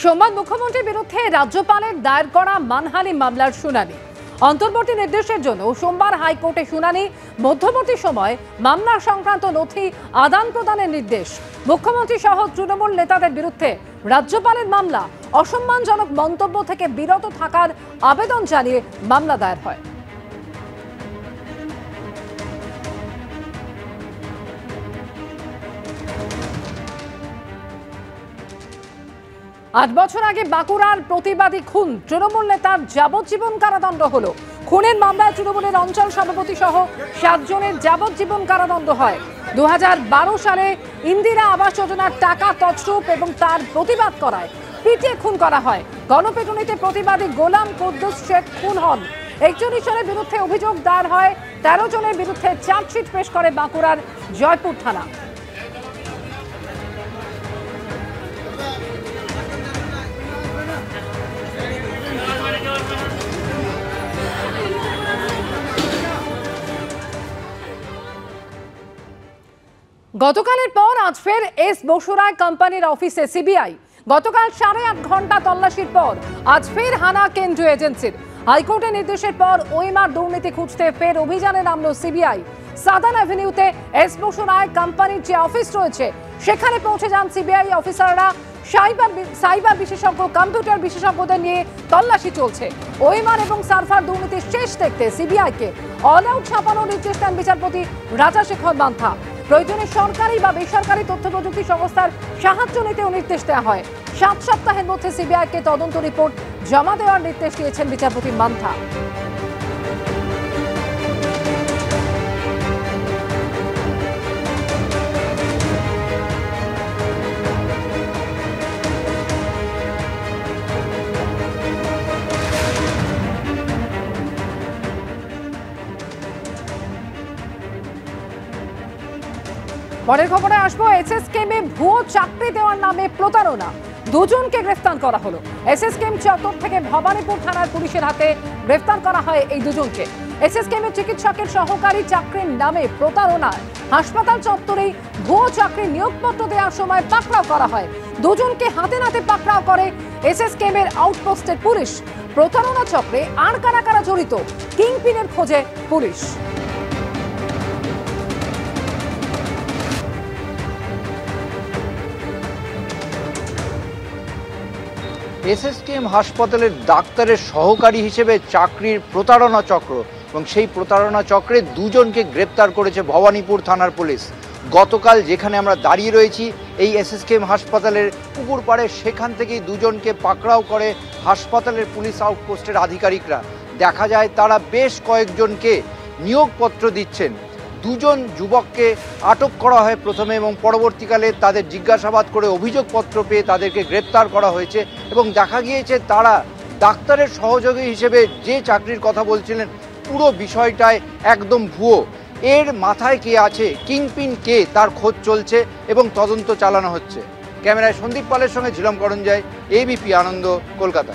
সোমবার মুখ্যমন্ত্রীর বিরুদ্ধে রাজ্যপালের দায়ের করা মানহানি মামলার শুনানি। অন্তর্বর্তী নির্দেশের জন্য সোমবার হাইকোর্টে শুনানি। মধ্যবর্তী সময় মামলা সংক্রান্ত নথি আদান প্রদানের নির্দেশ। মুখ্যমন্ত্রী সহ তৃণমূল নেতাদের বিরুদ্ধে রাজ্যপালের মামলা অসম্মানজনক মন্তব্য থেকে বিরত থাকার আবেদন জানিয়ে মামলা দায়ের হয়। 8 বছর আগে বাঁকুড়ার প্রতিবাদী খুন তৃণমূল নেতার যাবজ্জীবন কারাদণ্ড হলো। খুনের মামলায় তৃণমূলের অঞ্চল সভাপতি সহ 7 জনের যাবজ্জীবন কারাদণ্ড হয়। 2012 সালে ইন্দিরা আবাস যোজনার টাকা তছরূপ এবং তার প্রতিবাদ করায় পিটিয়ে খুন করা হয়। গণপিটুনিতে প্রতিবাদী গোলাম কুদ্দুস শেখ খুন হন। 41 জনের বিরুদ্ধে অভিযোগ দায়ের হয়। 13 জনের বিরুদ্ধে চার্জশিট পেশ করে বাঁকুড়ার জয়পুর থানা। গতকালের পর আজ ফের এস বসুরায় কোম্পানির অফিসে সিবিআই। গতকাল 8.5 ঘন্টা তল্লাশির পর আজ ফের হানা কেন্দ্রীয় এজেন্সির। হাইকোর্টের নির্দেশের পর ওএমআর দুর্নীতি খুঁজতে ফের অভিযানে নামলো সিবিআই। সাদান অ্যাভিনিউতে এস বসুরায় কোম্পানির যে অফিস রয়েছে সেখানে পৌঁছে যান সিবিআই অফিসাররা। সাইবার বিশেষজ্ঞ, কম্পিউটার বিশেষজ্ঞদের নিয়ে তল্লাশি চলছে। ওএমআর এবং সার্ভার দুর্নীতির শেষ দেখতে সিবিআইকে অল আউট ছাপানোর নির্দেশ দেন বিচারপতি রাজাশেখর মান্থা। প্রয়োজনে সরকারি বা বেসরকারি তথ্য প্রযুক্তি সংস্থার সাহায্য নিতেও নির্দেশ দেওয়া হয়। 7 সপ্তাহের মধ্যে সিবিআইকে তদন্ত রিপোর্ট জমা দেওয়ার নির্দেশ দিয়েছেন বিচারপতি মান্থা। পরের খবরে আসবো। এসএসকেমে ভুয়ো চাকরি দেওয়ার নামে প্রতারণা, 2 জনকে গ্রেফতার করা হলো। এসএসকেম চত্বর থেকে ভবানীপুর থানার পুলিশের হাতে গ্রেফতার করা হয় এই 2 জনকে। এসএসকেমের চিকিৎসকের সহকারী চাকরির নামে প্রতারণায় হাসপাতাল চত্বরেই ভুয়ো চাকরির নিয়োগপত্র দেওয়ার সময় পাকড়াও করা হয়। 2 জনকে হাতে নাতে পাকড়াও করে এসএসকেমের আউটপোস্টের পুলিশ। প্রতারণা চক্রে আর কারা কারা জড়িত, কিংপিনের খোঁজে পুলিশ। এসএসকেএম হাসপাতালের ডাক্তারের সহকারী হিসেবে চাকরির প্রতারণা চক্র, এবং সেই প্রতারণা চক্রে 2 জনকে গ্রেপ্তার করেছে ভবানীপুর থানার পুলিশ। গতকাল যেখানে আমরা দাঁড়িয়ে রয়েছি এই এসএসকেএম হাসপাতালের পুকুর পাড়ে, সেখান থেকেই 2 জনকে পাকড়াও করে হাসপাতালের পুলিশ আউটপোস্টের আধিকারিকরা। দেখা যায় তারা বেশ কয়েকজনকে নিয়োগপত্র দিচ্ছেন। 2 জন যুবককে আটক করা হয় প্রথমে, এবং পরবর্তীকালে তাদের জিজ্ঞাসাবাদ করে অভিযোগপত্র পেয়ে তাদেরকে গ্রেপ্তার করা হয়েছে। এবং দেখা গিয়েছে তারা ডাক্তারের সহযোগী হিসেবে যে চাকরির কথা বলছিলেন পুরো বিষয়টায় একদম ভুয়ো। এর মাথায় কে আছে, কিংপিন কে, তার খোঁজ চলছে এবং তদন্ত চালানো হচ্ছে। ক্যামেরায় সন্দীপ পালের সঙ্গে ঝিলম করঞ্জয়, এবিপি আনন্দ, কলকাতা।